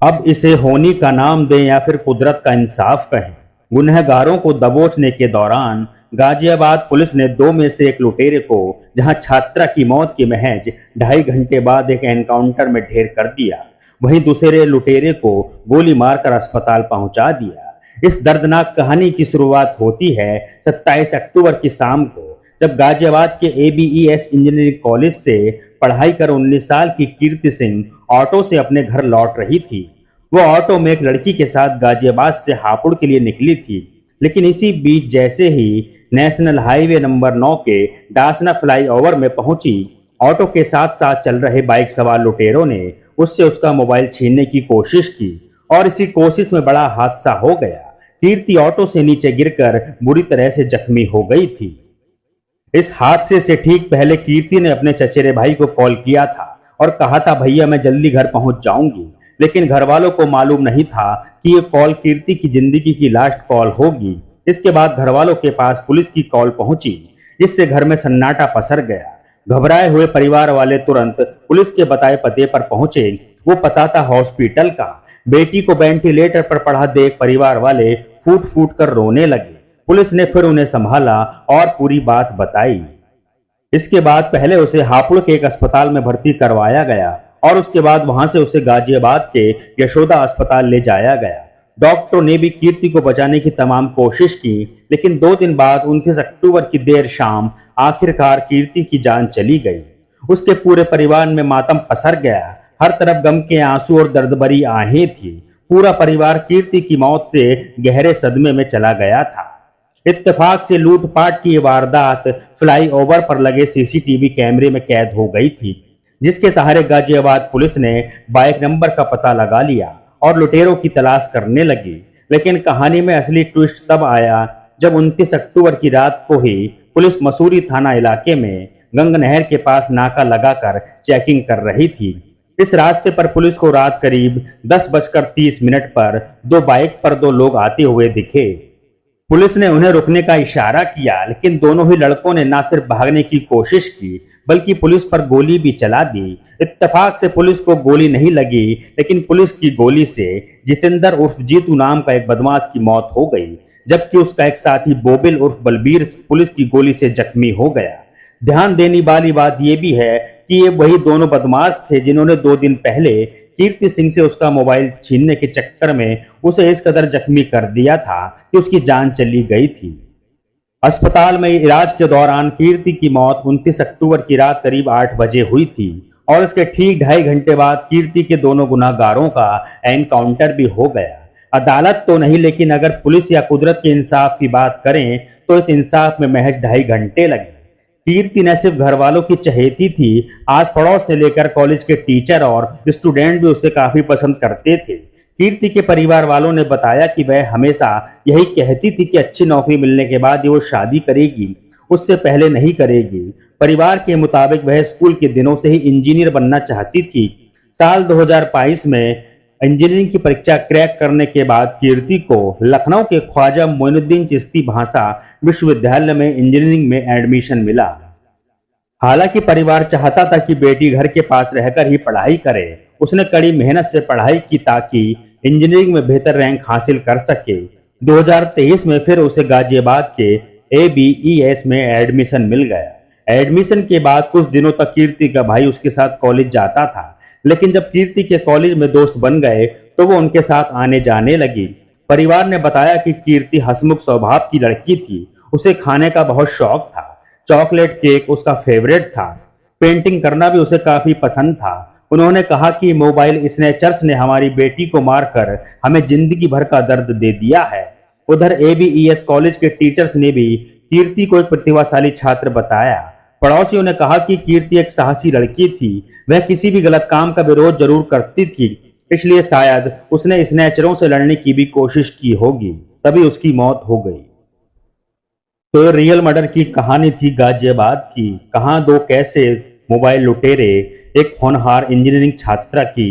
अब इसे होनी का नाम दें या फिर कुदरत का इंसाफ कहें, गुनहगारों को दबोचने के दौरान गाजियाबाद पुलिस ने दो में से एक लुटेरे को, जहां छात्रा की मौत के महज 2.5 घंटे बाद एक एनकाउंटर में ढेर कर दिया, वहीं दूसरे लुटेरे को गोली मारकर अस्पताल पहुंचा दिया। इस दर्दनाक कहानी की शुरुआत होती है 27 अक्टूबर की शाम को, जब गाजियाबाद के ABES इंजीनियरिंग कॉलेज से पढ़ाई कर 19 साल की कीर्ति सिंह ऑटो से अपने घर लौट रही थी। वो ऑटो में एक लड़की के साथ गाजियाबाद से हापुड़ के लिए निकली थी, लेकिन इसी बीच जैसे ही नेशनल हाईवे नंबर 9 के डासना फ्लाईओवर में पहुंची, ऑटो के साथ साथ चल रहे बाइक सवार लुटेरों ने उससे उसका मोबाइल छीनने की कोशिश की और इसी कोशिश में बड़ा हादसा हो गया। कीर्ति ऑटो से नीचे गिरकर बुरी तरह से जख्मी हो गई थी। इस हादसे से ठीक पहले कीर्ति ने अपने चचेरे भाई को कॉल किया था और कहा था, भैया मैं जल्दी घर पहुंच जाऊंगी, लेकिन घर वालों को मालूम नहीं था कि ये कॉल कीर्ति की जिंदगी की लास्ट कॉल होगी। इसके बाद घर वालों के पास पुलिस की कॉल पहुंची, जिससे घर में सन्नाटा पसर गया। घबराए हुए परिवार वाले तुरंत पुलिस के बताए पते पर पहुंचे। वो पता था हॉस्पिटल का। बेटी को वेंटिलेटर पर पड़ा देख परिवार वाले फूट फूट कर रोने लगे। पुलिस ने फिर उन्हें संभाला और पूरी बात बताई। इसके बाद पहले उसे हापुड़ के एक अस्पताल में भर्ती करवाया गया और उसके बाद वहां से उसे गाजियाबाद के यशोदा अस्पताल ले जाया गया। डॉक्टरों ने भी कीर्ति को बचाने की तमाम कोशिश की, लेकिन 2 दिन बाद 29 अक्टूबर की देर शाम आखिरकार कीर्ति की जान चली गई। उसके पूरे परिवार में मातम पसर गया। हर तरफ गम के आंसू और दर्द भरी आहें थी। पूरा परिवार कीर्ति की मौत से गहरे सदमे में चला गया था। इत्तेफाक से लूटपाट की वारदात फ्लाईओवर पर लगे CCTV कैमरे में कैद हो गई थी, जिसके सहारे गाजियाबाद पुलिस ने बाइक नंबर का पता लगा लिया और लुटेरों की तलाश करने लगी। लेकिन कहानी में असली ट्विस्ट तब आया जब 29 अक्टूबर की रात को ही पुलिस मसूरी थाना इलाके में गंग नहर के पास नाका लगाकर चेकिंग कर रही थी। इस रास्ते पर पुलिस को रात करीब 10:30 पर 2 बाइक पर 2 लोग आते हुए दिखे। पुलिस ने उन्हें रुकने का इशारा किया, लेकिन दोनों ही लड़कों ने न सिर्फ भागने की कोशिश की बल्कि पुलिस पर गोली भी चला दी। इत्तेफाक से पुलिस को गोली नहीं लगी, लेकिन पुलिस की गोली से जितेंद्र उर्फ जीतू नाम का एक बदमाश की मौत हो गई, जबकि उसका एक साथी बोबिल उर्फ बलबीर पुलिस की गोली से जख्मी हो गया। ध्यान देने वाली बात यह भी है कि ये वही दोनों बदमाश थे जिन्होंने 2 दिन पहले कीर्ति सिंह से उसका मोबाइल छीनने के चक्कर में उसे इस कदर जख्मी कर दिया था कि उसकी जान चली गई थी। अस्पताल में इलाज के दौरान कीर्ति की मौत 29 अक्टूबर की रात करीब 8 बजे हुई थी और इसके ठीक 2.5 घंटे बाद कीर्ति के दोनों गुनाहगारों का एनकाउंटर भी हो गया। अदालत तो नहीं, लेकिन अगर पुलिस या कुदरत के इंसाफ की बात करें तो इस इंसाफ में महज 2.5 घंटे लगे। कीर्ति न सिर्फ घर वालों की चहेती थी, आस पड़ोस से लेकर कॉलेज के टीचर और स्टूडेंट भी उसे काफी पसंद करते थे। कीर्ति के परिवार वालों ने बताया कि वह हमेशा यही कहती थी कि अच्छी नौकरी मिलने के बाद ही वो शादी करेगी, उससे पहले नहीं करेगी। परिवार के मुताबिक वह स्कूल के दिनों से ही इंजीनियर बनना चाहती थी। साल 2022 में इंजीनियरिंग की परीक्षा क्रैक करने के बाद कीर्ति को लखनऊ के ख्वाजा मोइनुद्दीन चिश्ती भाषा विश्वविद्यालय में इंजीनियरिंग में एडमिशन मिला। हालांकि परिवार चाहता था कि बेटी घर के पास रहकर ही पढ़ाई करे। उसने कड़ी मेहनत से पढ़ाई की ताकि इंजीनियरिंग में बेहतर रैंक हासिल कर सके। 2023 में फिर उसे गाजियाबाद के ABES में एडमिशन मिल गया। एडमिशन के बाद कुछ दिनों तक कीर्ति का भाई उसके साथ कॉलेज जाता था, लेकिन जब कीर्ति के कॉलेज में दोस्त बन गए तो वो उनके साथ आने जाने लगी। परिवार ने बताया कि कीर्ति हंसमुख स्वभाव की लड़की थी। उसे खाने का बहुत शौक था। चॉकलेट केक उसका फेवरेट था। पेंटिंग करना भी उसे काफी पसंद था। उन्होंने कहा कि मोबाइल स्नैचर्स ने हमारी बेटी को मारकर हमें जिंदगी भर का दर्द दे दिया है। उधर ABES कॉलेज के टीचर्स ने भी कीर्ति को एक प्रतिभाशाली छात्र बताया। पड़ोसियों ने कहा कि कीर्ति एक साहसी लड़की थी। वह किसी भी गलत काम का विरोध जरूर करती थी, इसलिए शायद उसने स्नैचरों से लड़ने की भी कोशिश की होगी, तभी उसकी मौत हो गई। तो ये रियल मर्डर की कहानी थी गाजियाबाद की। कहां 2 कैसे मोबाइल लुटेरे एक होनहार इंजीनियरिंग छात्रा की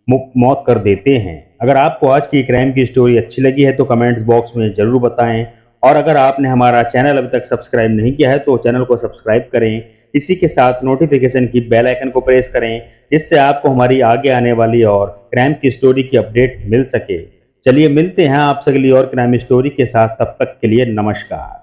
मौत कर देते हैं। अगर आपको आज की क्राइम की स्टोरी अच्छी लगी है तो कमेंट्स बॉक्स में जरूर बताएं, और अगर आपने हमारा चैनल अभी तक सब्सक्राइब नहीं किया है तो चैनल को सब्सक्राइब करें, इसी के साथ नोटिफिकेशन की बेल आइकन को प्रेस करें, जिससे आपको हमारी आगे आने वाली और क्राइम की स्टोरी की अपडेट मिल सके। चलिए मिलते हैं आपसे अगली और क्राइम स्टोरी के साथ, तब तक के लिए नमस्कार।